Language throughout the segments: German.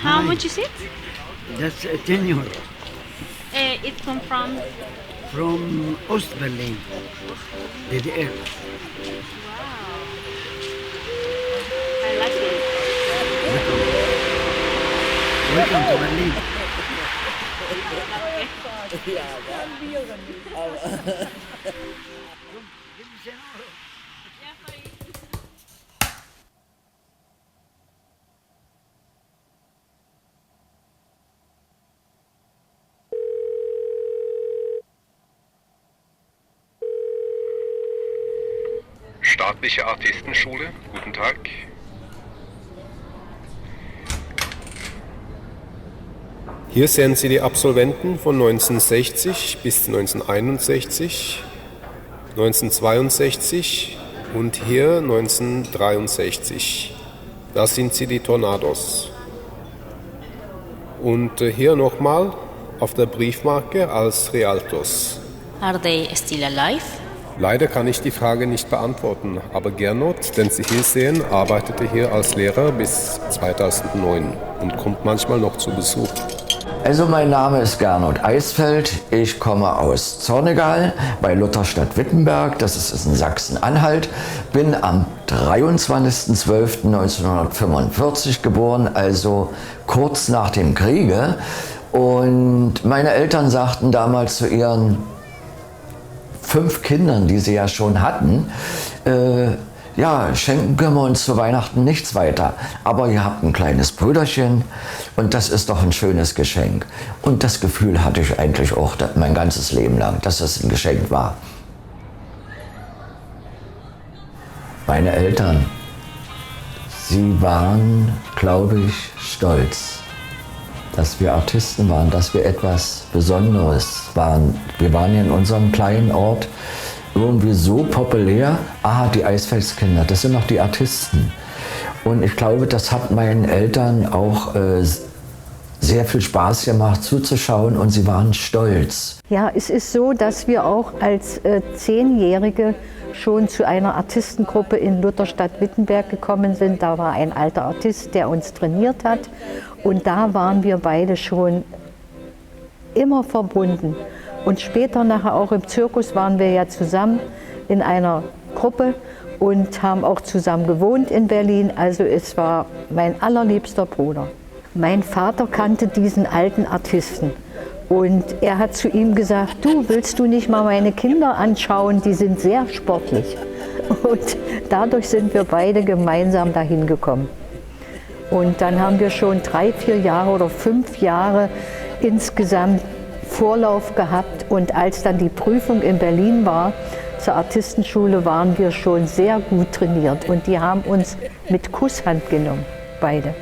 How much is it? That's 10 euro It come from. from Ostberlin, DDR. Wow. I like it. Welcome to Berlin. Staatliche Artistenschule, guten Tag. Hier sehen Sie die Absolventen von 1960 bis 1961, 1962 und hier 1963. Da sind Sie die Tornados. Und hier nochmal auf der Briefmarke als Rialtos. Are they still alive? Leider kann ich die Frage nicht beantworten, aber Gernot, den Sie hier sehen, arbeitete hier als Lehrer bis 2009 und kommt manchmal noch zu Besuch. Also mein Name ist Gernot Eisfeld, ich komme aus Zornegal bei Lutherstadt-Wittenberg, das ist in Sachsen-Anhalt, bin am 23.12.1945 geboren, also kurz nach dem Kriege, und meine Eltern sagten damals zu ihren 5 Kindern, die sie ja schon hatten, ja, schenken können wir uns zu Weihnachten nichts weiter. Aber ihr habt ein kleines Brüderchen und das ist doch ein schönes Geschenk. Und das Gefühl hatte ich eigentlich auch mein ganzes Leben lang, dass es ein Geschenk war. Meine Eltern, sie waren, glaube ich, stolz, dass wir Artisten waren, dass wir etwas Besonderes waren. Wir waren ja in unserem kleinen Ort irgendwie so populär. Aha, die Eisfeldskinder, das sind noch die Artisten. Und ich glaube, das hat meinen Eltern auch sehr viel Spaß gemacht zuzuschauen und sie waren stolz. Ja, es ist so, dass wir auch als 10-Jährige schon zu einer Artistengruppe in Lutherstadt-Wittenberg gekommen sind. Da war ein alter Artist, der uns trainiert hat. Und da waren wir beide schon immer verbunden. Und später nachher auch im Zirkus waren wir ja zusammen in einer Gruppe und haben auch zusammen gewohnt in Berlin. Also es war mein allerliebster Bruder. Mein Vater kannte diesen alten Artisten. Und er hat zu ihm gesagt, du, willst du nicht mal meine Kinder anschauen, die sind sehr sportlich. Und dadurch sind wir beide gemeinsam dahin gekommen. Und dann haben wir schon 3, 4 Jahre oder 5 Jahre insgesamt Vorlauf gehabt. Und als dann die Prüfung in Berlin war, zur Artistenschule, waren wir schon sehr gut trainiert. Und die haben uns mit Kusshand genommen, beide.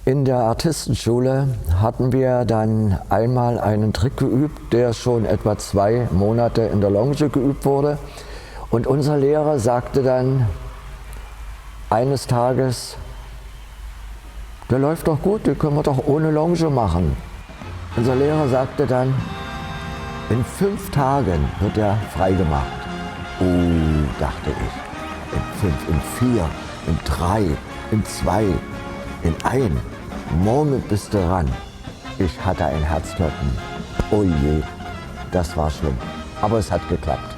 In der Artistenschule hatten wir dann einmal einen Trick geübt, der schon etwa 2 Monate in der Longe geübt wurde. Und unser Lehrer sagte dann eines Tages, der läuft doch gut, den können wir doch ohne Longe machen. Unser Lehrer sagte dann, in 5 Tagen wird er freigemacht. Oh, dachte ich, in 5, in 4, in 3, in 2, in 1. Morgen bist du ran. Ich hatte ein Herzklopfen. Oh je, das war schlimm. Aber es hat geklappt.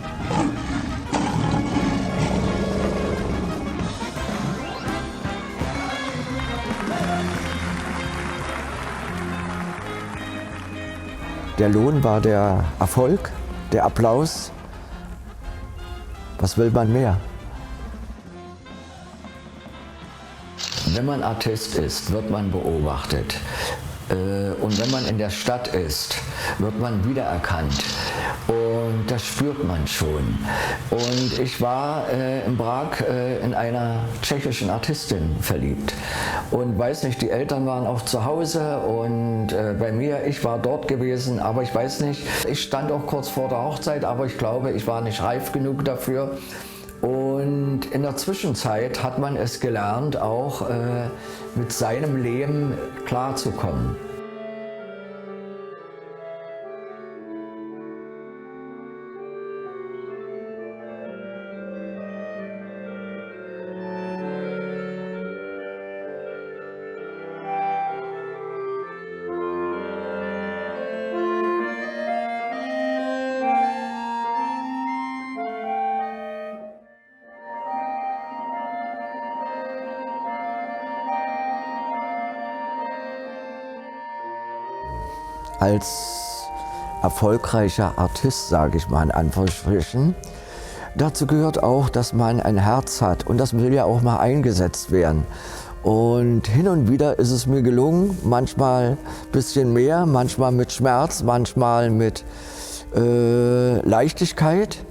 Der Lohn war der Erfolg, der Applaus. Was will man mehr? Wenn man Artist ist, wird man beobachtet. Und wenn man in der Stadt ist, wird man wiedererkannt. Und das spürt man schon. Und ich war in Prag in einer tschechischen Artistin verliebt. Und weiß nicht, die Eltern waren auch zu Hause und bei mir, ich war dort gewesen, aber ich weiß nicht, ich stand auch kurz vor der Hochzeit, aber ich glaube, ich war nicht reif genug dafür. Und in der Zwischenzeit hat man es gelernt, auch mit seinem Leben klarzukommen. Als erfolgreicher Artist, sage ich mal in Anführungsstrichen, dazu gehört auch, dass man ein Herz hat und das will ja auch mal eingesetzt werden. Und hin und wieder ist es mir gelungen, manchmal ein bisschen mehr, manchmal mit Schmerz, manchmal mit Leichtigkeit.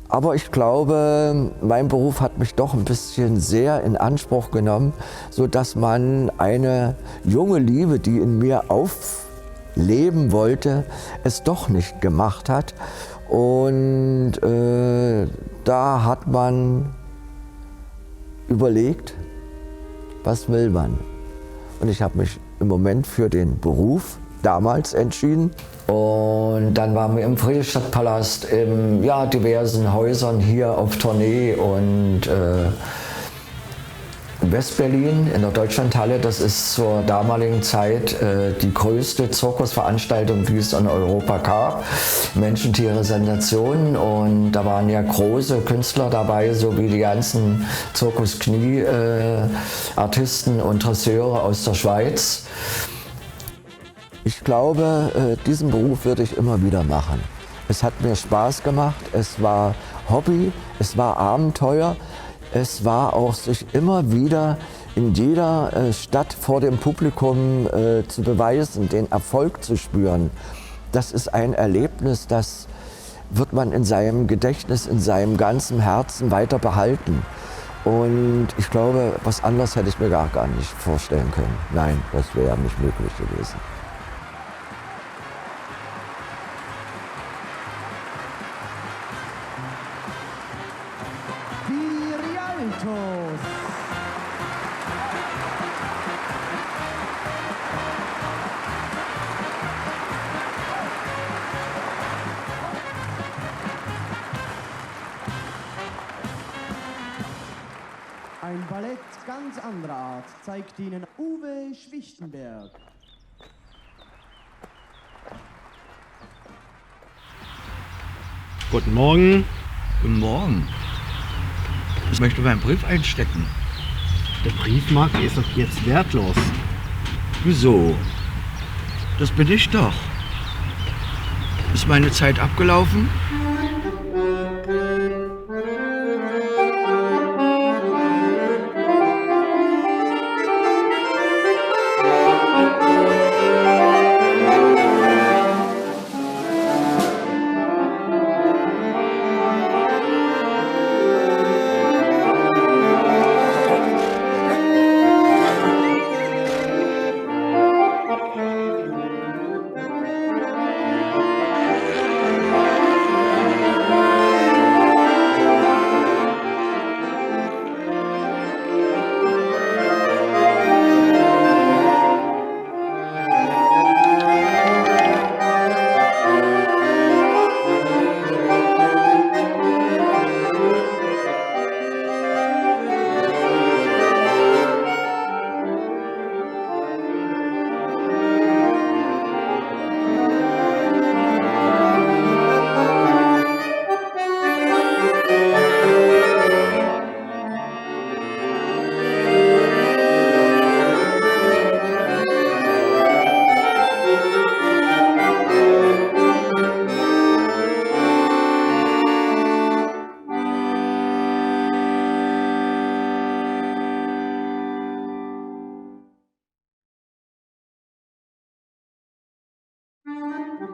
Aber ich glaube, mein Beruf hat mich doch ein bisschen sehr in Anspruch genommen, sodass man eine junge Liebe, die in mir aufleben wollte, es doch nicht gemacht hat. Und da hat man überlegt, was will man? Und ich habe mich im Moment für den Beruf damals entschieden. Und dann waren wir im Friedrichstadtpalast, in diversen Häusern hier auf Tournee und in West-Berlin in der Deutschlandhalle. Das ist zur damaligen Zeit die größte Zirkusveranstaltung, die es in Europa gab. Menschen, Tiere, Sensationen. Und da waren ja große Künstler dabei, so wie die ganzen Zirkus-Knie-Artisten und Dresseure aus der Schweiz. Ich glaube, diesen Beruf würde ich immer wieder machen. Es hat mir Spaß gemacht, es war Hobby, es war Abenteuer. Es war auch, sich immer wieder in jeder Stadt vor dem Publikum zu beweisen, den Erfolg zu spüren. Das ist ein Erlebnis, das wird man in seinem Gedächtnis, in seinem ganzen Herzen weiter behalten. Und ich glaube, was anderes hätte ich mir gar nicht vorstellen können. Nein, das wäre nicht möglich gewesen. Ein Ballett ganz anderer Art zeigt Ihnen Uwe Schwichtenberg. Guten Morgen. Guten Morgen. Ich möchte meinen Brief einstecken. Der Briefmarke ist doch jetzt wertlos. Wieso? Das bin ich doch. Ist meine Zeit abgelaufen? Musik